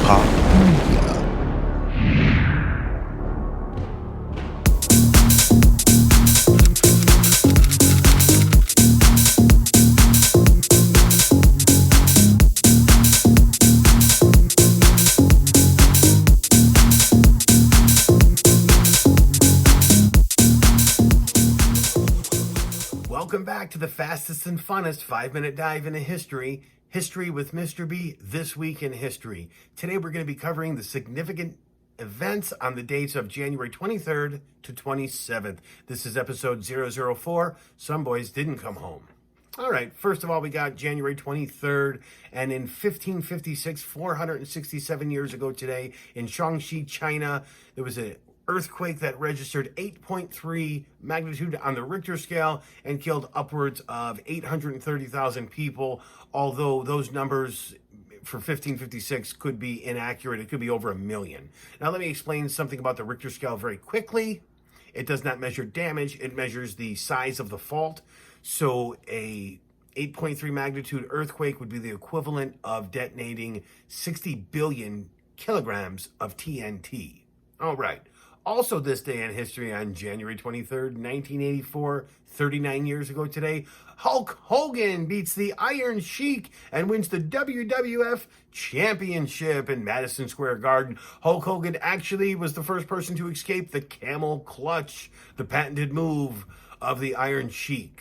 Hop Media. Welcome back to the fastest and funnest 5-minute dive into history. History with Mr. B, This Week in History. Today we're going to be covering the significant events on the dates of January 23rd to 27th. This is episode 004, Some Boys Didn't Come Home. All right, first of all, we got January 23rd, and in 1556, 467 years ago today, in Shaanxi, China, there was an earthquake that registered 8.3 magnitude on the Richter scale and killed upwards of 830,000 people, although those numbers for 1556 could be inaccurate. It could be over 1 million. Now, let me explain something about the Richter scale very quickly. It does not measure damage. It measures the size of the fault. So a 8.3 magnitude earthquake would be the equivalent of detonating 60 billion kilograms of TNT. All right. Also this day in history, on January 23rd, 1984, 39 years ago today, Hulk Hogan beats the Iron Sheik and wins the WWF Championship in Madison Square Garden. Hulk Hogan actually was the first person to escape the camel clutch, the patented move of the Iron Sheik.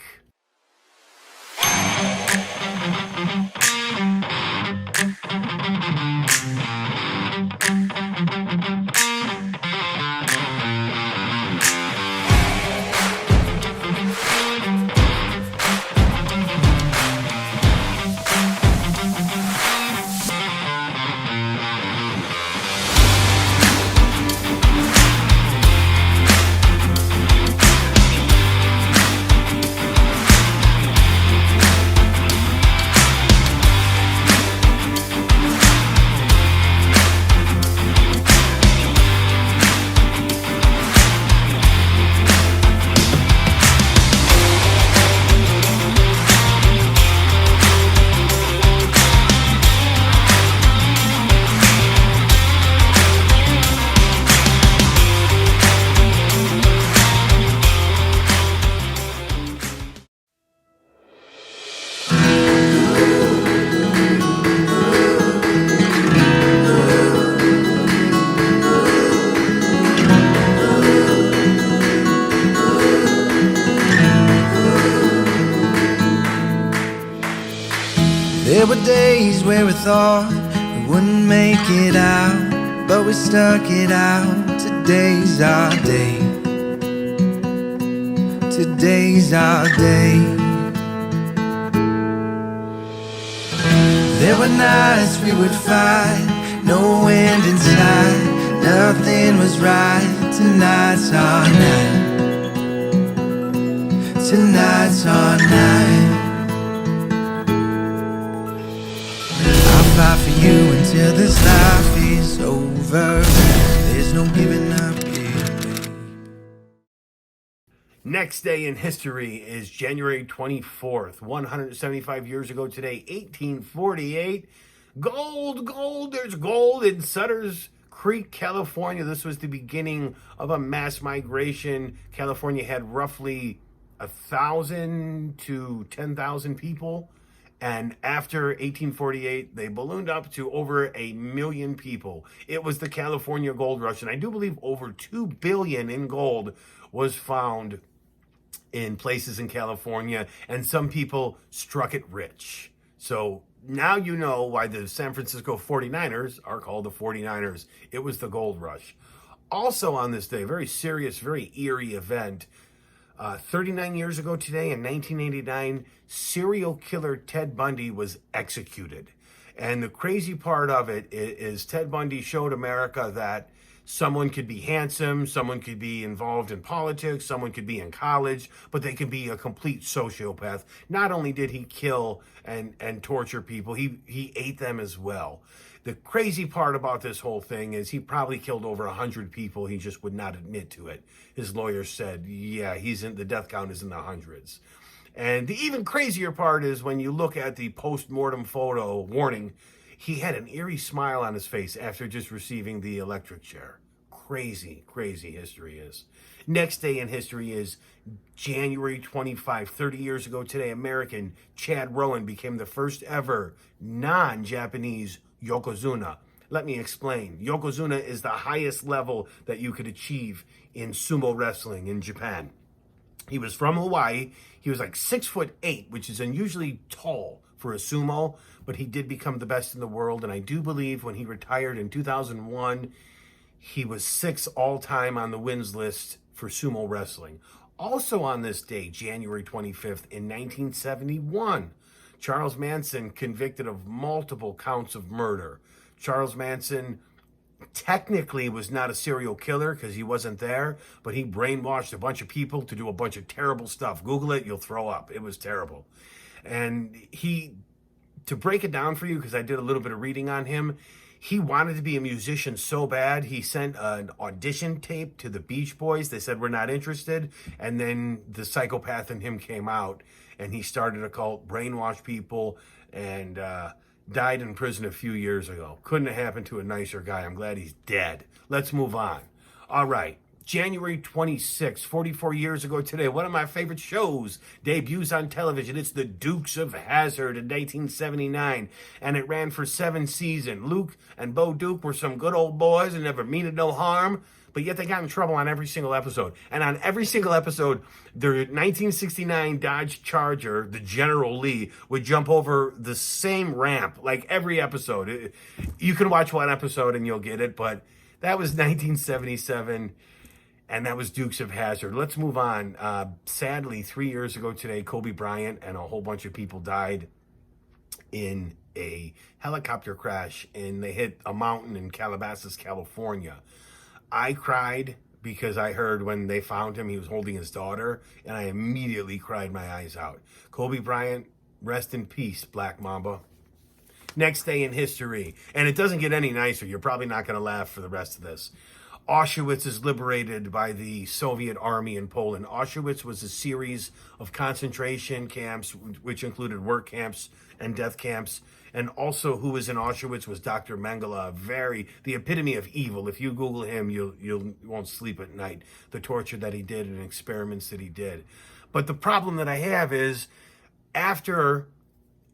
There were days where we thought we wouldn't make it out, but we stuck it out. Today's our day. Today's our day. There were nights we would fight, no end in sight, nothing was right. Tonight's our night. Tonight's our night. Fight for you until this life is over. There's no giving up here. Next day in history is January 24th, 175 years ago today, 1848. Gold, there's gold in Sutter's Creek, California. This was the beginning of a mass migration. California had roughly 1,000 to 10,000 people. And after 1848, they ballooned up to over 1 million people. It was the California Gold Rush, and I do believe over 2 billion in gold was found in places in California, and some people struck it rich. So now you know why the San Francisco 49ers are called the 49ers. It was the Gold Rush. Also on this day, very serious, very eerie event. 39 years ago today, in 1989, serial killer Ted Bundy was executed. And the crazy part of it is Ted Bundy showed America that someone could be handsome, someone could be involved in politics, someone could be in college, but they could be a complete sociopath. Not only did he kill and torture people, he ate them as well. The crazy part about this whole thing is he probably killed over 100 people. He just would not admit to it. His lawyers said, yeah, the death count is in the hundreds. And the even crazier part is when you look at the post-mortem photo, warning, He had an eerie smile on his face after just receiving the electric chair. Crazy, crazy history is. Next day in history is January 25. 30 years ago today, American Chad Rowan became the first ever non-Japanese Yokozuna. Let me explain. Yokozuna is the highest level that you could achieve in sumo wrestling in Japan. He was from Hawaii. He was like 6'8", which is unusually tall for a sumo, but he did become the best in the world. And I do believe when he retired in 2001, he was 6th all-time on the wins list for sumo wrestling. Also on this day, January 25th, in 1971, Charles Manson convicted of multiple counts of murder. Charles Manson technically was not a serial killer because he wasn't there, but he brainwashed a bunch of people to do a bunch of terrible stuff. Google it, you'll throw up. It was terrible. And to break it down for you, because I did a little bit of reading on him, he wanted to be a musician so bad, he sent an audition tape to the Beach Boys. They said, we're not interested. And then the psychopath in him came out, and he started a cult, brainwashed people, and died in prison a few years ago. Couldn't have happened to a nicer guy. I'm glad he's dead. Let's move on. All right. January 26, 44 years ago today, one of my favorite shows debuts on television. It's The Dukes of Hazzard in 1979, and it ran for 7 seasons. Luke and Bo Duke were some good old boys and never meaned no harm, but yet they got in trouble on every single episode. And on every single episode, their 1969 Dodge Charger, the General Lee, would jump over the same ramp, like every episode. You can watch one episode and you'll get it, but that was 1977. And that was Dukes of Hazzard. Let's move on. Sadly, 3 years ago today, Kobe Bryant and a whole bunch of people died in a helicopter crash, and they hit a mountain in Calabasas, California. I cried because I heard when they found him, he was holding his daughter, and I immediately cried my eyes out. Kobe Bryant, rest in peace, Black Mamba. Next day in history, and it doesn't get any nicer. You're probably not going to laugh for the rest of this. Auschwitz is liberated by the Soviet army in Poland. Auschwitz was a series of concentration camps, which included work camps and death camps. And also who was in Auschwitz was Dr. Mengele, the epitome of evil. If you Google him, you won't sleep at night. The torture that he did and experiments that he did. But the problem that I have is after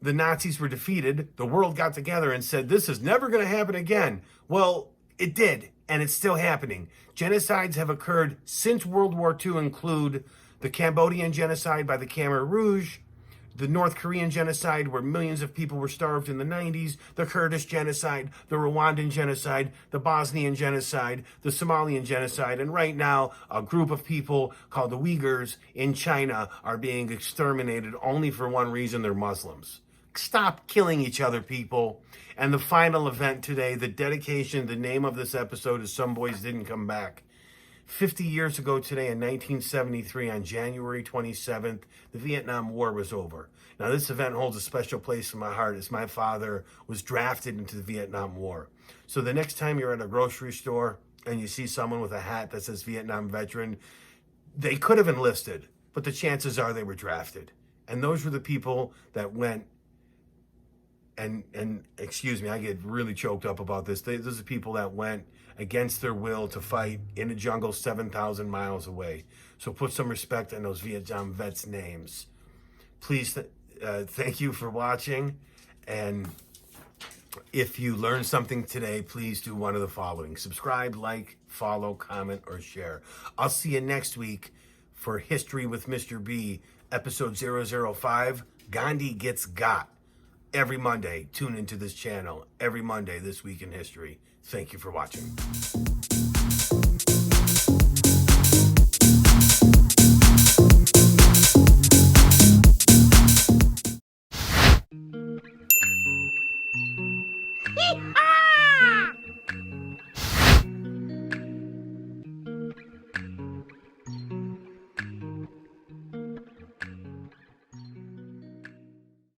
the Nazis were defeated, the world got together and said, this is never going to happen again. Well, it did. And it's still happening. Genocides have occurred since World War II, include the Cambodian genocide by the Khmer Rouge, the North Korean genocide where millions of people were starved in the 90s, the Kurdish genocide, the Rwandan genocide, the Bosnian genocide, the Somalian genocide, and right now a group of people called the Uyghurs in China are being exterminated only for one reason: they're Muslims. Stop killing each other, people. And the final event today, the dedication, the name of this episode is Some Boys Didn't Come Back. 50 years ago today in 1973, on January 27th, the Vietnam War was over. Now, this event holds a special place in my heart as my father was drafted into the Vietnam War. So the next time you're at a grocery store and you see someone with a hat that says Vietnam veteran, they could have enlisted, but the chances are they were drafted. And those were the people that went and excuse me, I get really choked up about this. Those are people that went against their will to fight in a jungle 7,000 miles away. So put some respect on those Vietnam vets' names. Please, thank you for watching. And if you learned something today, please do one of the following: subscribe, like, follow, comment, or share. I'll see you next week for History with Mr. B, episode 005, Gandhi Gets Got. Every Monday, tune into this channel. Every Monday, This Week in History. Thank you for watching.